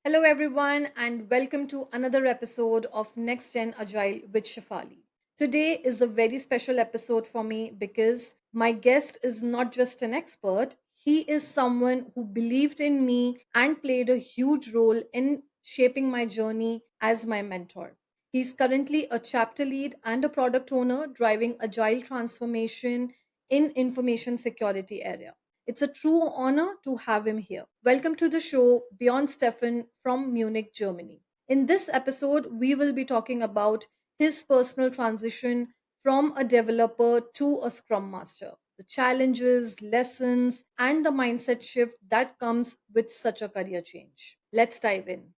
Hello, everyone, and welcome to another episode of Next Gen Agile with Shefali. Today is a very special episode for me because my guest is not just an expert, he is someone who believed in me and played a huge role in shaping my journey as my mentor. He's currently a chapter lead and a product owner driving agile transformation in information security area. It's a true honor to have him here. Welcome to the show, Bjoern Stephan from Munich, Germany. In this episode, we will be talking about his personal transition from a developer to a Scrum Master, the challenges, lessons, and the mindset shift that comes with such a career change. Let's dive in.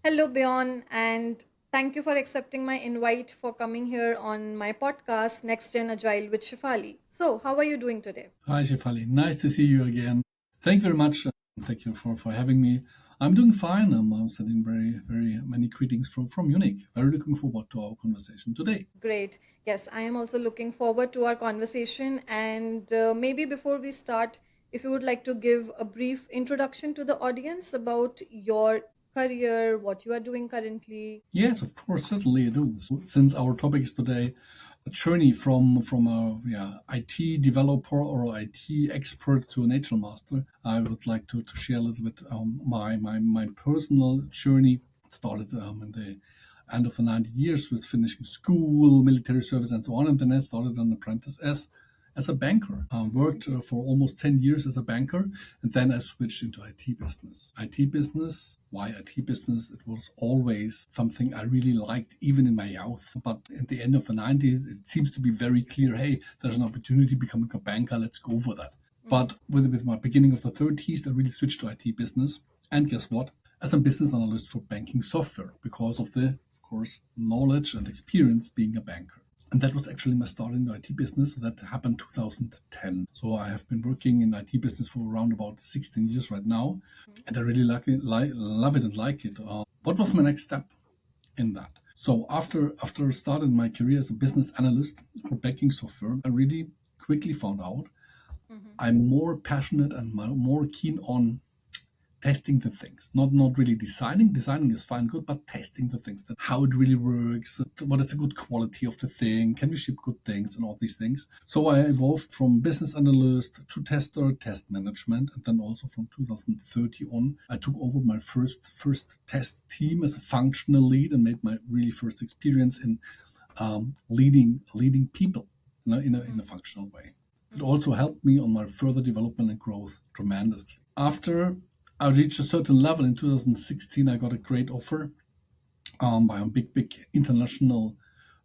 Hello, Bjorn, and thank you for accepting my invite for coming here on my podcast, Next Gen Agile with Shefali. So, how are you doing today? Hi, Shefali. Nice to see you again. Thank you very much. Thank you for having me. I'm doing fine. I'm sending very many greetings from Munich. Very looking forward to our conversation today. Great. Yes, I am also looking forward to our conversation. And maybe before we start, if you would like to give a brief introduction to the audience about your career, what you are doing currently. Yes, of course, certainly I do. So, since our topic is today a journey from a IT developer or IT expert to an agile master, I would like to share a little bit my personal journey. It started in the end of the 90s years with finishing school, military service, and so on. And then I started an apprentice as a banker. Worked for almost 10 years as a banker, and then I switched into IT business. IT business, why IT business? It was always something I really liked, even in my youth. But at the end of the 90s, it seems to be very clear, hey, there's an opportunity becoming a banker, let's go for that. Mhm. But with my beginning of the 30s, I really switched to IT business. And guess what? As a business analyst for banking software, because of the, of course, knowledge and experience being a banker. And that was actually my start in the IT business. That happened 2010. So I have been working in IT business for around about 16 years right now. And I really love it and like it. What was my next step in that? So after starting my career as a business analyst for banking software, I really quickly found out Mhm. I'm more passionate and more keen on testing the things, not really designing is fine, good, but testing the things, that how it really works, what is the good quality of the thing, can we ship good things, and all these things. So I evolved from business analyst to tester, test management, and then also from 2030 on I took over my first test team as a functional lead and made my really first experience in leading people in a functional way. It Mhm. also helped me on my further development and growth tremendously. After I reached a certain level in 2016, I got a great offer by a big international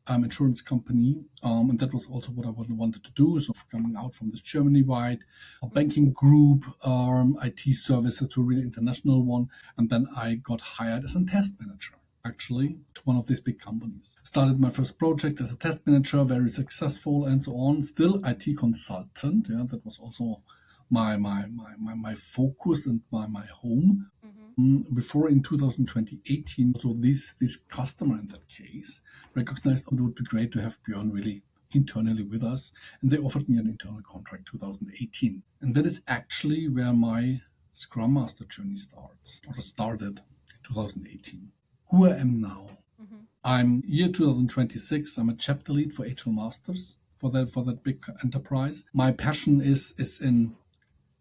insurance company. And that was also what I wanted to do. So coming out from this Germany-wide Mhm. banking group, IT services to a really international one. And then I got hired as a test manager, actually, to one of these big companies. Started my first project as a test manager, very successful and so on. Still IT consultant. Yeah, that was also my focus and my home. Mhm. Before in 2018, so this customer in that case recognized it would be great to have Björn really internally with us, and they offered me an internal contract 2018, and that is actually where my Scrum Master journey started in 2018. Who I am now? Mhm. I'm year 2026. I'm a chapter lead for Agile Masters for that big enterprise. My passion is in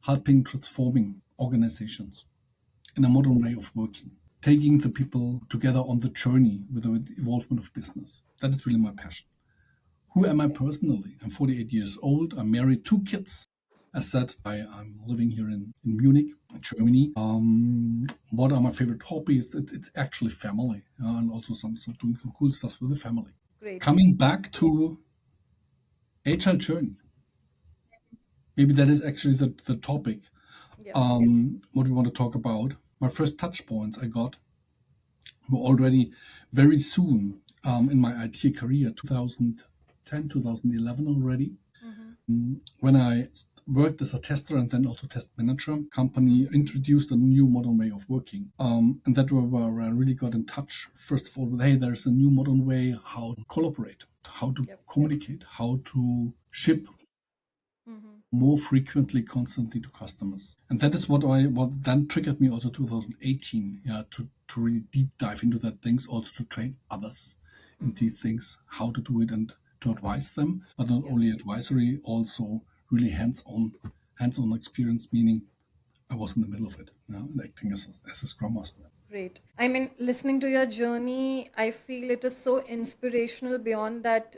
helping transforming organizations in a modern way of working, taking the people together on the journey with the evolvement of business. That is really my passion. Who am I personally? I'm 48 years old. I'm married, two kids. As said, I'm living here in Munich, Germany. What are my favorite hobbies? It's actually family, and also some doing some cool stuff with the family. Great. Coming back to HR journey, maybe that is actually the topic. Yeah. What we want to talk about. My first touch points I got were already very soon in my IT career, 2010, 2011 already, Mhm. when I worked as a tester and then also test manager. Company introduced a new modern way of working, and that where I really got in touch. First of all, with hey, there's a new modern way how to collaborate, how to Yep. communicate, how to ship Mm-hmm. more frequently, constantly to customers. And that is what then triggered me also 2018, yeah, to really deep dive into that things, also to train others in Mm-hmm. these things, how to do it and to advise them, but not Yep. only advisory, also really hands-on experience, meaning I was in the middle of it, yeah, and acting as a scrum master. Great. I mean, listening to your journey, I feel it is so inspirational beyond that,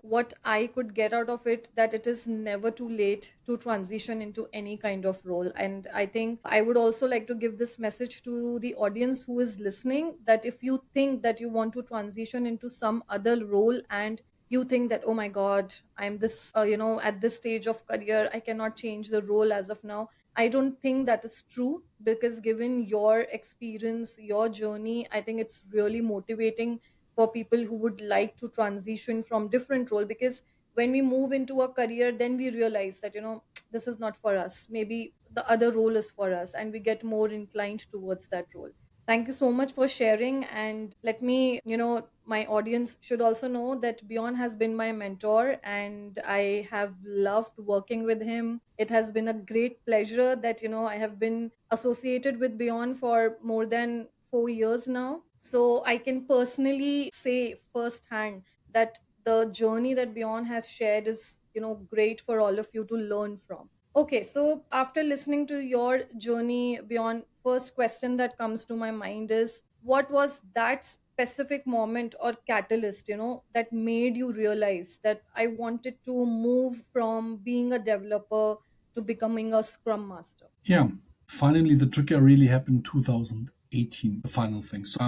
what I could get out of it, that it is never too late to transition into any kind of role. And I think I would also like to give this message to the audience who is listening, that if you think that you want to transition into some other role and you think that, oh my God, I'm this, at this stage of career, I cannot change the role as of now. I don't think that is true, because given your experience, your journey, I think it's really motivating for people who would like to transition from different role. Because when we move into a career, then we realize that, this is not for us. Maybe the other role is for us, and we get more inclined towards that role. Thank you so much for sharing. And let me, my audience should also know that Bjorn has been my mentor and I have loved working with him. It has been a great pleasure that, I have been associated with Bjorn for more than 4 years now. So I can personally say firsthand that the journey that Bjorn has shared is, great for all of you to learn from. Okay, so after listening to your journey, Bjorn, first question that comes to my mind is, what was that specific moment or catalyst, that made you realize that I wanted to move from being a developer to becoming a Scrum Master? Yeah, finally the trigger really happened 2018, the final thing. So,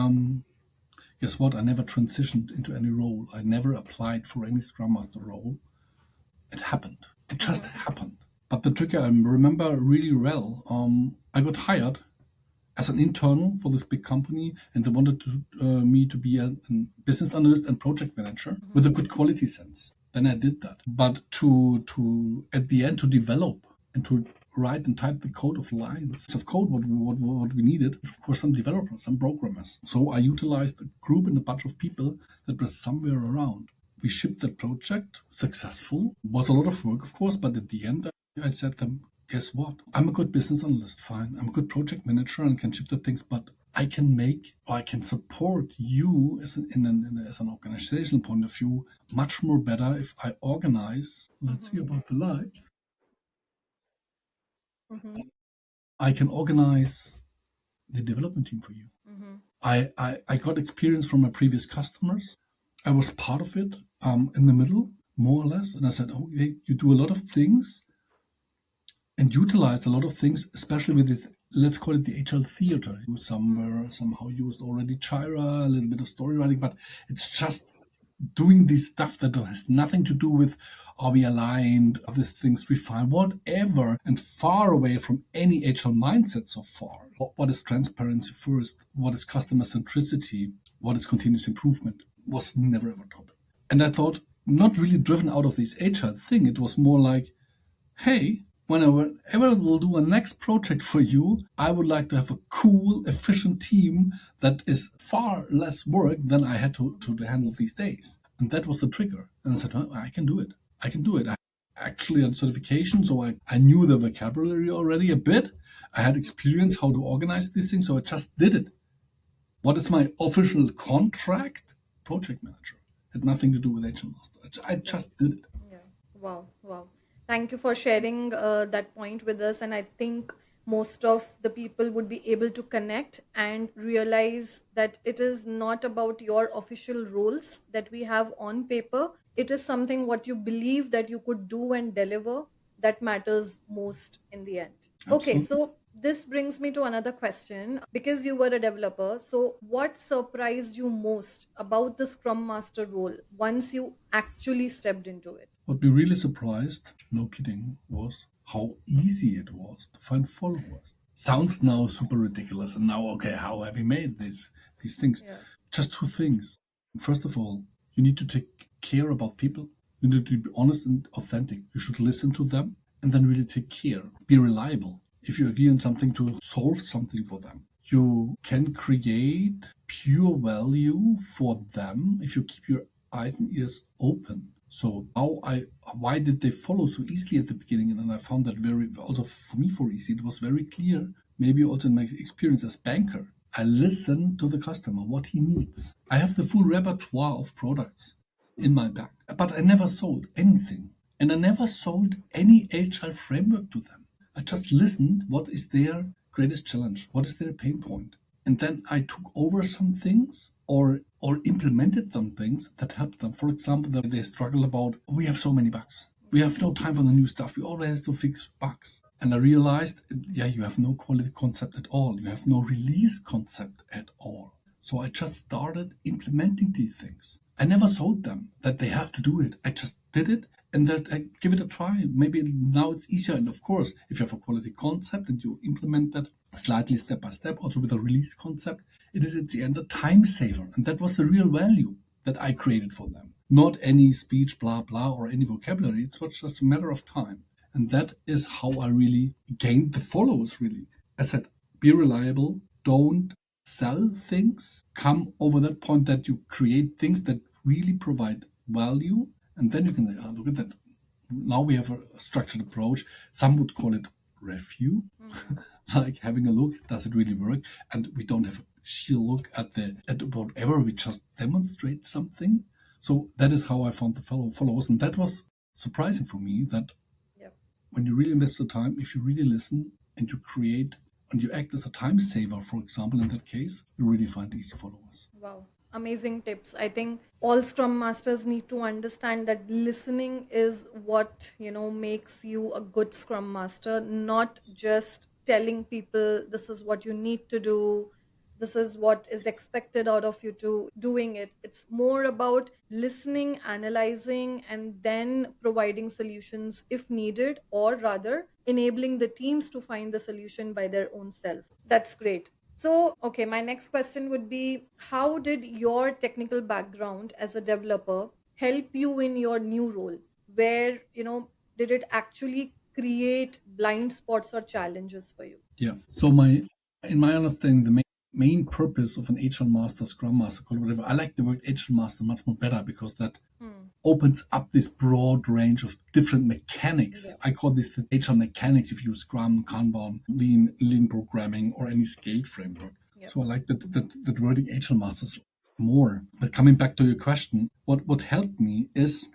guess what? I never transitioned into any role. I never applied for any Scrum Master role. It happened. It just Mm-hmm. happened. But the trigger I remember really well. I got hired as an internal for this big company, and they wanted me to be a business analyst and project manager with a good quality sense. Then I did that. But to at the end to develop and to write and type the code of lines of code what we needed, of course, some developers, some programmers. So I utilized a group and a bunch of people that were somewhere around. We shipped that project successful. It was a lot of work, of course, but at the end, I said to them, guess what? I'm a good business analyst, fine. I'm a good project manager and can ship the things, but I can make or I can support you as as an organizational point of view much more better if I organize. Let's see Mm-hmm. about the lights. Mm-hmm. I can organize the development team for you. Mm-hmm. I got experience from my previous customers. I was part of it in the middle, more or less. And I said, okay, you do a lot of things and utilize a lot of things, especially with this, let's call it the agile theater. You somewhere somehow used already Jira, a little bit of story writing, but it's just doing this stuff that has nothing to do with are we aligned, are these things refined, whatever, and far away from any agile mindset so far. What is transparency first? What is customer centricity? What is continuous improvement? Was never ever topic. And I thought, not really driven out of this agile thing. It was more like, hey, whenever we'll do a next project for you, I would like to have a cool, efficient team that is far less work than I had to handle these days. And that was the trigger. And I said, oh, I can do it. I can do it. I actually had certification, so I knew the vocabulary already a bit. I had experience how to organize these things, so I just did it. What is my official contract? Project manager. Had nothing to do with HR master. I Yeah. just did it. Yeah. Wow. Wow. Thank you for sharing that point with us. And I think most of the people would be able to connect and realize that it is not about your official roles that we have on paper. It is something what you believe that you could do and deliver that matters most in the end. Okay, Absolutely. so this brings me to another question. Because you were a developer, so what surprised you most about the Scrum Master role once you actually stepped into it? What me really surprised, no kidding, was how easy it was to find followers. Sounds now super ridiculous, and now okay, how have you made these things? Yeah. Just two things. First of all, you need to take care about people. You need to be honest and authentic. You should listen to them. and then really take care. Be reliable. If you agree on something to solve something for them, you can create pure value for them if you keep your eyes and ears open. So why did they follow so easily at the beginning? And I found that very also for me for easy. It was very clear. Maybe also in my experience as banker, I listen to the customer what he needs. I have the full repertoire of products in my bag, but I never sold anything, and I never sold any agile framework to them. I just listened what is their greatest challenge, what is their pain point, and then I took over some things or implemented some things that helped them. For example, that they struggle about we have so many bugs. We have no time for the new stuff. We always have to fix bugs. And I realized, yeah, you have no quality concept at all. You have no release concept at all. So I just started implementing these things. I never sold them that they have to do it. I just did it and that I give it a try. Maybe now it's easier. And of course, if you have a quality concept and you implement that slightly step by step, also with a release concept, it is at the end a time saver. And that was the real value that I created for them. Not any speech, blah, blah, or any vocabulary. It was just a matter of time. And that is how I really gained the followers, really. I said, be reliable, don't sell things, come over that point that you create things that really provide value. And then you can say, oh, look at that. Now we have a structured approach. Some would call it review, like having a look, does it really work? And we don't have a sheer look at whatever, we just demonstrate something. So that is how I found the followers. And that was surprising for me that Yep. when you really invest the time, if you really listen and you create and you act as a time saver, for example, in that case, you really find easy followers. Wow. Amazing tips. I think all Scrum Masters need to understand that listening is what, makes you a good Scrum Master, not just telling people this is what you need to do, this is what is expected out of you to doing it. It's more about listening, analyzing, and then providing solutions if needed, or rather enabling the teams to find the solution by their own self. That's great. So, okay, my next question would be, how did your technical background as a developer help you in your new role? Where, did it actually create blind spots or challenges for you? Yeah. So in my understanding, the main purpose of an HR master, Scrum Master, call it whatever. I like the word HR master much more better because that Hmm. opens up this broad range of different mechanics. Yeah. I call this the HR mechanics if you use Scrum, Kanban, lean programming, or any scaled framework. Yeah. So I like that wording HR masters more. But coming back to your question, what helped me is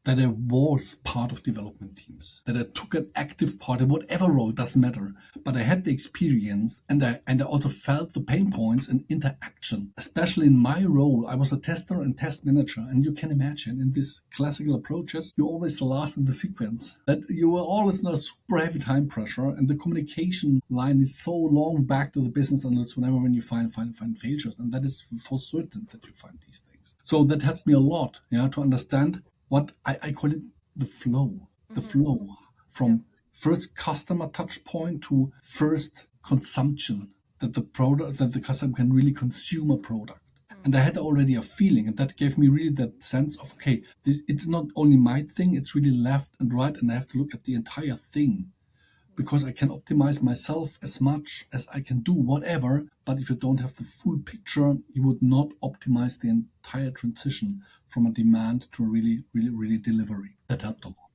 that I was part of development teams, that I took an active part in whatever role, doesn't matter. But I had the experience and I also felt the pain points and interaction. Especially in my role, I was a tester and test manager. And you can imagine in these classical approaches, you're always the last in the sequence, that you were always in a super heavy time pressure and the communication line is so long back to the business analysts whenever when you find failures. And that is for certain that you find these things. So that helped me a lot, yeah, to understand what I call it the Mm-hmm. flow Yeah. from first customer touch point to first consumption, that the customer can really consume a product. Hmm. And I had already a feeling, and that gave me really that sense of, okay, it's not only my thing, it's really left and right, and I have to look at the entire thing because I can optimize myself as much as I can do whatever. But if you don't have the full picture, you would not optimize the entire transition from a demand to a really delivery. That helped a lot.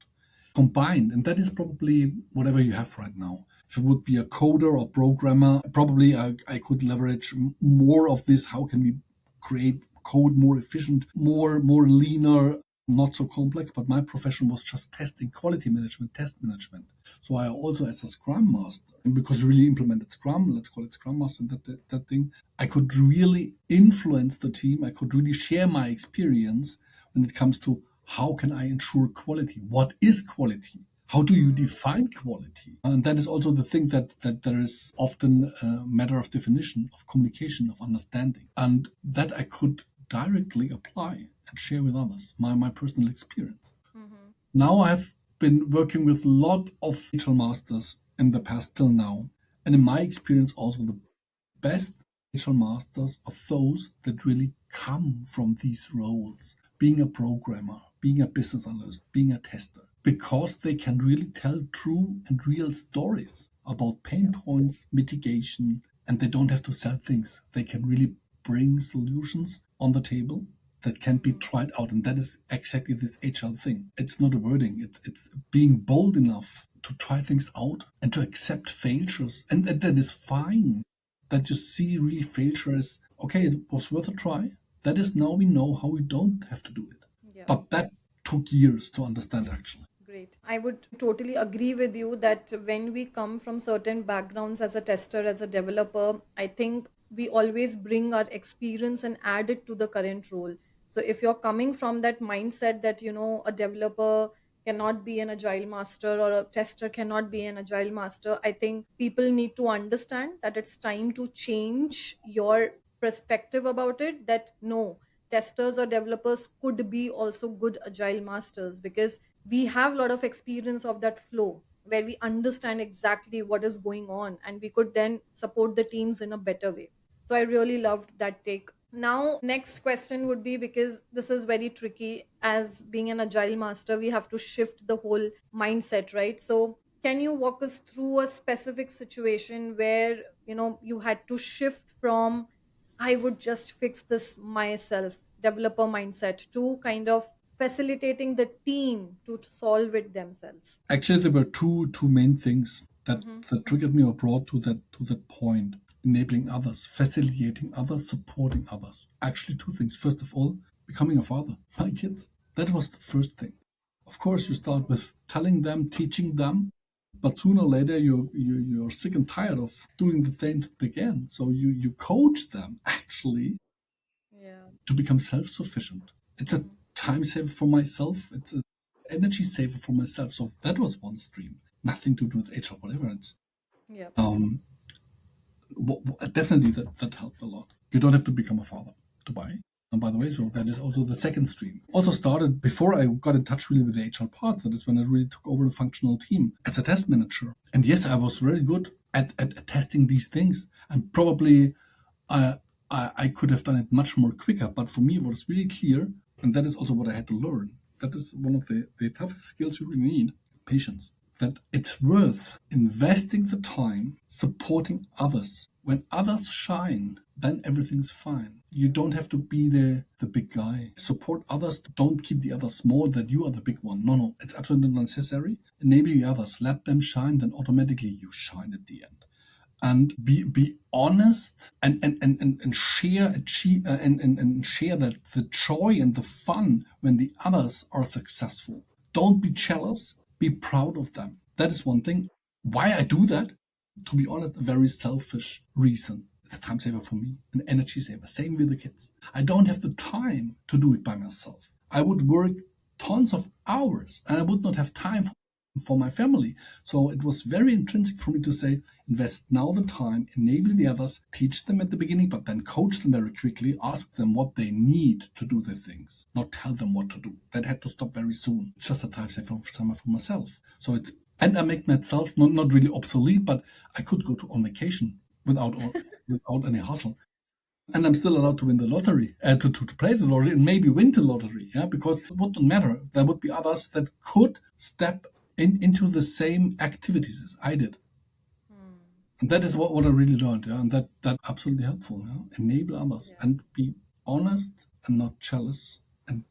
Combined, and that is probably whatever you have right now. If it would be a coder or programmer, probably I could leverage more of this. How can we create code more efficient, more leaner, not so complex? But my profession was just testing, quality management, test management. So I also, as a Scrum Master, and because we really implemented Scrum, let's call it Scrum Master, that thing, I could really influence the team. I could really share my experience when it comes to how can I ensure quality? What is quality? How do you define quality? And that is also the thing that there is often a matter of definition, of communication, of understanding. And that I could directly apply and share with others, my personal experience. Mm-hmm. Now I've been working with a lot of digital masters in the past till now. And in my experience, also the best digital masters are those that really come from these roles, being a programmer, being a business analyst, being a tester. because they can really tell true and real stories about pain Yeah. points, mitigation, and they don't have to sell things. They can really bring solutions on the table that can be Mhm. tried out. And that is exactly this HR thing. It's not a wording, it's being bold enough to try things out and to accept failures. And that is fine. That you see really failure as okay, it was worth a try. That is now we know how we don't have to do it. Yeah. But that took years to understand actually. Great. I would totally agree with you that when we come from certain backgrounds as a tester, as a developer, I think we always bring our experience and add it to the current role. So if you're coming from that mindset that, a developer cannot be an agile master or a tester cannot be an agile master, I think people need to understand that it's time to change your perspective about it. That no, testers or developers could be also good agile masters, because we have a lot of experience of that flow where we understand exactly what is going on and we could then support the teams in a better way. So I really loved that take. Now next question would be, because this is very tricky, as being an agile master we have to shift the whole mindset, right? So can you walk us through a specific situation where you had to shift from I would just fix this myself developer mindset to kind of facilitating the team to solve it themselves? Actually, there were two main things Hmm. that triggered me or brought to that point. Enabling others, facilitating others, supporting others. Actually, two things. First of all, becoming a father. My kids. That was the first thing. Of course, you start with telling them, teaching them, but sooner or later you're sick and tired of doing the same again. So you coach them actually Yeah. to become self-sufficient. It's a Mhm. time saver for myself. It's an energy saver for myself. So that was one stream. Nothing to do with HR, whatever. It's Yeah. um, definitely that helped a lot. You don't have to become a father to buy. And by the way, so that is also the second stream. Also started before I got in touch really with the HR parts. That is when I really took over the functional team as a test manager. And yes, I was very good at testing these things. And probably I, I could have done it much more quicker. But for me, it was really clear. And that is also what I had to learn. That is one of the toughest skills you really need, patience. That it's worth investing the time supporting others. When others shine, then everything's fine. You don't have to be the big guy. Support others. Don't keep the others small, that you are the big one. No, no, it's absolutely not necessary. Enable the others. Let them shine, then automatically you shine at the end. And be honest and share and share that the joy and the fun when the others are successful. Don't be jealous, be proud of them. That is one thing. Why I do that, to be honest, a very selfish reason. It's a time saver for me, an energy saver. Same with the kids. I don't have the time to do it by myself. I would work tons of hours and I would not have time for my family. So it was very intrinsic for me to say, invest now the time, enable the others, teach them at the beginning, but then coach them very quickly, ask them what they need to do their things, not tell them what to do. That had to stop very soon. It's just a time saver for summer for myself. So it's, and I make myself not really obsolete, but I could go to on vacation without any hustle. And I'm still allowed to win the lottery, to play the lottery and maybe win the lottery. Yeah, because it wouldn't matter. There would be others that could step into the same activities as I did. Hmm. And that is what I really learned. Yeah, and that absolutely helpful. Yeah? Enable others Yeah. and be honest and not jealous and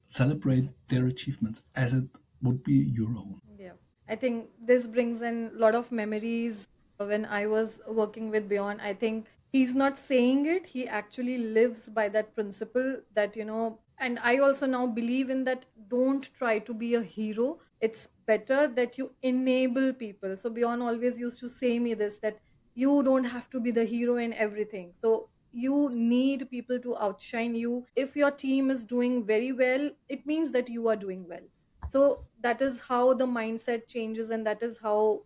celebrate their achievements as it would be your own. Yeah. I think this brings in a lot of memories when I was working with Bjorn. I think he's not saying it, he actually lives by that principle that, and I also now believe in that don't try to be a hero. It's better that you enable people. So Bjorn always used to say me this, that you don't have to be the hero in everything. So you need people to outshine you. If your team is doing very well, it means that you are doing well. So that is how the mindset changes, and that is how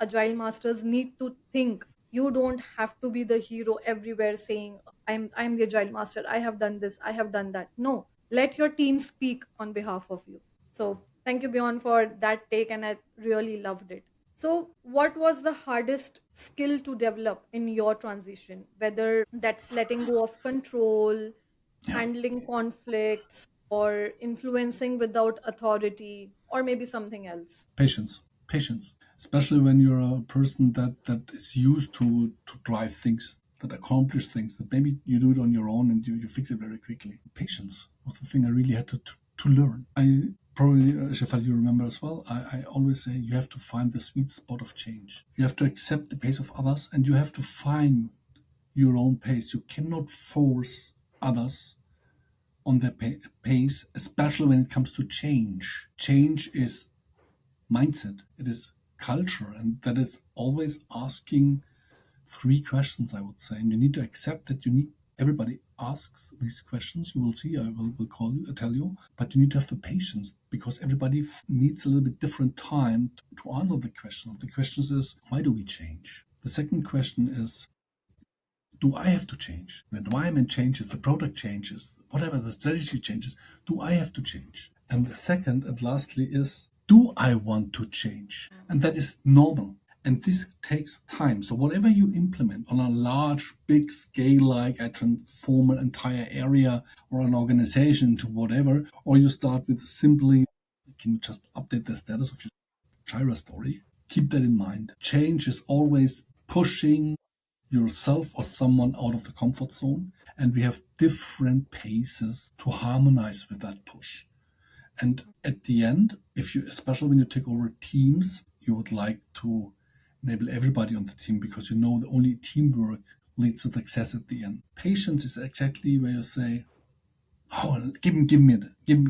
agile masters need to think. You don't have to be the hero everywhere saying I'm the agile master, I have done this, I have done that. No, let your team speak on behalf of you. So thank you, Bjorn, for that take, and I really loved it. So what was the hardest skill to develop in your transition, whether that's letting go of control, Yeah. handling conflicts, or influencing without authority, or maybe something else? Patience, especially when you're a person that is used to drive things, that accomplish things, that maybe you do it on your own and you fix it very quickly. Patience was the thing I really had to learn. I probably, Shefali, you remember as well, I always say you have to find the sweet spot of change. You have to accept the pace of others, and you have to find your own pace. You cannot force others on their pace, especially when it comes to change. Change is mindset, it is culture, and that is always asking three questions, I would say. And you need to accept that you need everybody asks these questions. You will see, I will call you, I tell you, but you need to have the patience because everybody needs a little bit different time to answer the question. The question is, why do we change? The second question is, do I have to change? The environment changes, the product changes, whatever the strategy changes. Do I have to change? And the second and lastly is, do I want to change? And that is normal. And this takes time. So whatever you implement on a large, big scale, like I transform an entire area or an organization to whatever, or you start with simply, can you just update the status of your Jira story? Keep that in mind. Change is always pushing yourself or someone out of the comfort zone, and we have different paces to harmonize with that push. And at the end, if you, especially when you take over teams, you would like to enable everybody on the team because you know that only teamwork leads to success at the end. Patience is exactly where you say, "Oh, give me it,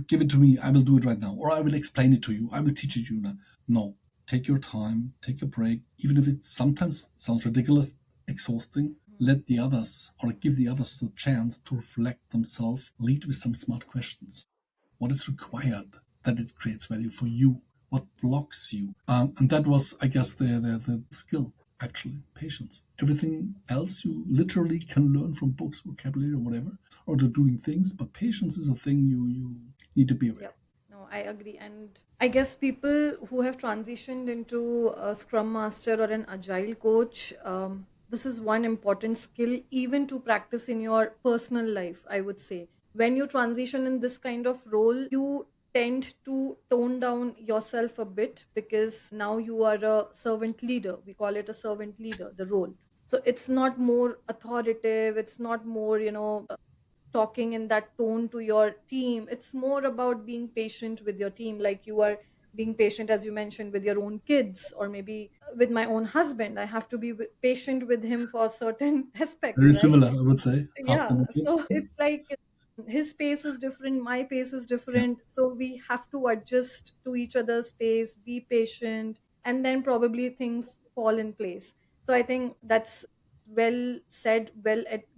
give it to me. I will do it right now, or I will explain it to you. I will teach it to you." No, take your time, take a break, even if it sometimes sounds ridiculous, exhausting. Let the others, or give the others the chance to reflect themselves. Lead with some smart questions. What is required that it creates value for you? What blocks you? And that was, I guess, the skill, actually, patience. Everything else you literally can learn from books, vocabulary, or whatever, or to doing things. But patience is a thing you need to be aware. Yep. No, I agree. And I guess people who have transitioned into a Scrum Master or an Agile coach, this is one important skill, even to practice in your personal life, I would say. When you transition in this kind of role, you tend to tone down yourself a bit because now you are a servant leader. We call it a servant leader, the role. So it's not more authoritative, it's not more, talking in that tone to your team. It's more about being patient with your team, like you are being patient, as you mentioned, with your own kids, or maybe with my own husband. I have to be patient with him for certain aspects, Very right? similar, I would say. Yeah. Husband and kids. So it's like his pace is different, my pace is Yeah. different. So we have to adjust to each other's pace, be patient, and then probably things fall in place. So I think that's well said,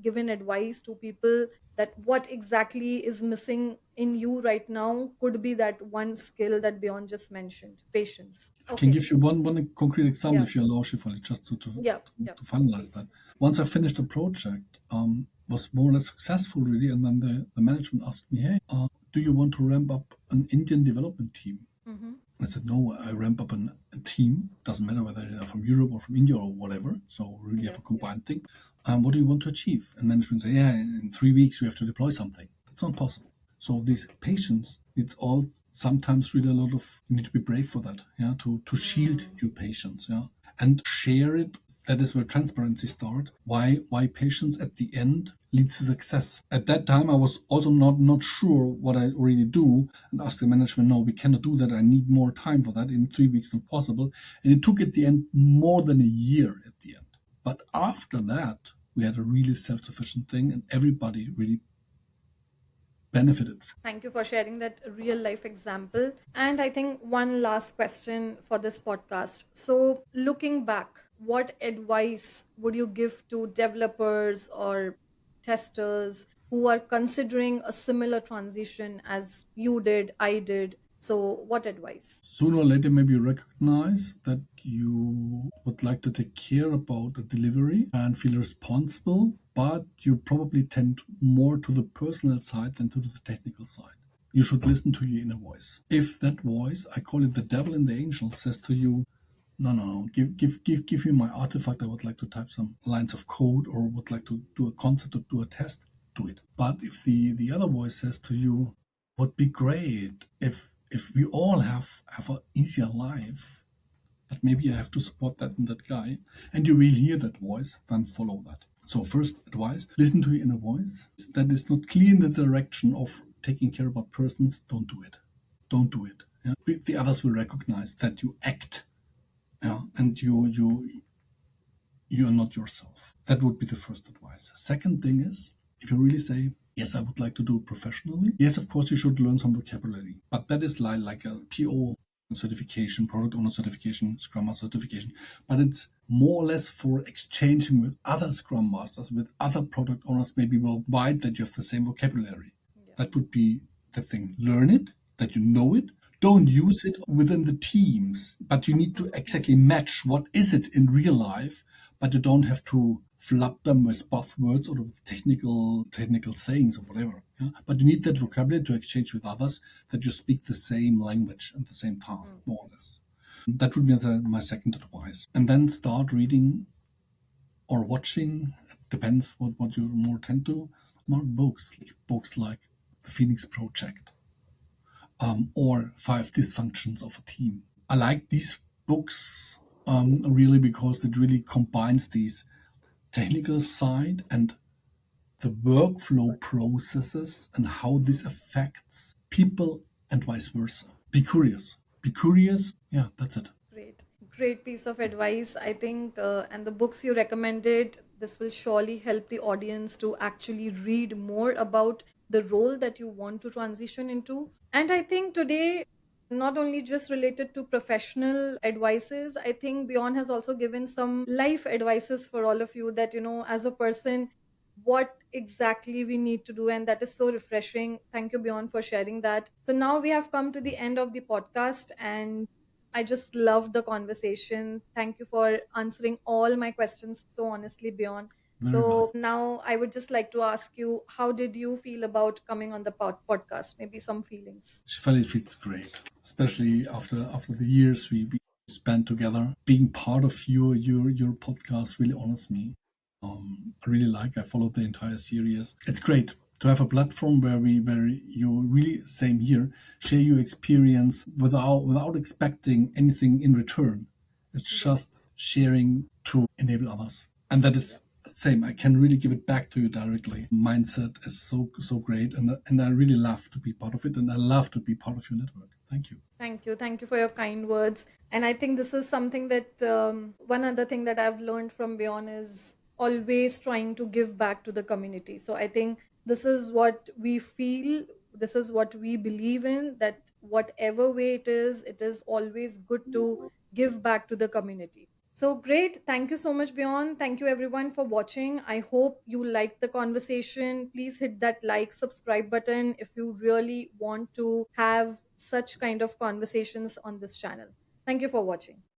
given advice to people, that what exactly is missing in you right now could be that one skill that Bjorn just mentioned, patience. I can Okay. give you one concrete example Yeah. if you allow, Shifali, just Yeah. Yeah. to finalize Please. that. Once I finished the project, was more or less successful really, and then the management asked me, "Hey, do you want to ramp up an Indian development team?" Mm-hmm. I said, "No, I ramp up a team. Doesn't matter whether they are from Europe or from India or whatever. So we really have Yes. a Yes. combined thing. What do you want to achieve?" And management say, "Yeah, in 3 weeks we have to deploy something." That's not possible. So this patience, it's all sometimes really a lot of, you need to be brave for that, yeah, to shield Mm. your patience, yeah, and share it. That is where transparency starts. Why patience at the end leads to success. At that time, I was also not sure what I really do, and asked the management, "No, we cannot do that. I need more time for that. In 3 weeks, not possible." And it took at the end more than a year at the end. But after that, we had a really self-sufficient thing, and everybody really benefited. Thank you for sharing that real life example. And I think one last question for this podcast. So, looking back, what advice would you give to developers or testers who are considering a similar transition as you did, I did? So, what advice? Sooner or later, maybe you recognize that you would like to take care about the delivery and feel responsible, but you probably tend more to the personal side than to the technical side. You should listen to your inner voice. If that voice, I call it the devil and the angel, says to you, "No, no, no, give me my artifact. I would like to type some lines of code or would like to do a concept or do a test," do it. But if the other voice says to you, would be great if we all have an easier life. But maybe I have to support that in that guy. And you will hear that voice, then follow that. So first advice, listen to your inner voice. That is not clear in the direction of taking care about persons, don't do it. Don't do it. Yeah? The others will recognize that you act, yeah, and you are not yourself. That would be the first advice. Second thing is, if you really say, yes, I would like to do it professionally, yes, of course, you should learn some vocabulary. But that is like a PO certification, product owner certification, Scrum Master certification. But it's more or less for exchanging with other Scrum Masters, with other product owners, maybe worldwide, that you have the same vocabulary. Yeah. That would be the thing. Learn it, that you know it. Don't use it within the teams, but you need to exactly match what is it in real life, but you don't have to flood them with buzzwords or with technical sayings or whatever. Yeah? But you need that vocabulary to exchange with others, that you speak the same language at the same time, Mm. more or less. That would be my second advice. And then start reading or watching, it depends what you more tend to, more books like The Phoenix Project, or Five Dysfunctions of a Team. I like these books really because it really combines these technical side and the workflow processes and how this affects people and vice versa. Be curious. Be curious. Yeah, that's it. Great. Great piece of advice. I think, and the books you recommended, this will surely help the audience to actually read more about the role that you want to transition into. And I think today, not only just related to professional advices, I think Bjorn has also given some life advices for all of you that, as a person, what exactly we need to do. And that is so refreshing. Thank you, Bjorn, for sharing that. So now we have come to the end of the podcast, and I just love the conversation. Thank you for answering all my questions so honestly, Bjorn. Very well. So now I would just like to ask you, how did you feel about coming on the podcast? Maybe some feelings. Shefali feels great, especially after the years we spent together. Being part of your podcast really honors me. I really like. I followed the entire series. It's great to have a platform where you really, same here, share your experience without expecting anything in return. It's Yeah. just sharing to enable others, and that Yeah. is same. I can really give it back to you directly. Mindset is so great, and I really love to be part of it, and I love to be part of your network. Thank you. Thank you. Thank you for your kind words. And I think this is something that one other thing that I've learned from Beyond is always trying to give back to the community. So I think this is what we feel, this is what we believe in, that whatever way it is always good to give back to the community. So great. Thank you so much, Bjorn. Thank you everyone for watching. I hope you liked the conversation. Please hit that like, subscribe button if you really want to have such kind of conversations on this channel. Thank you for watching.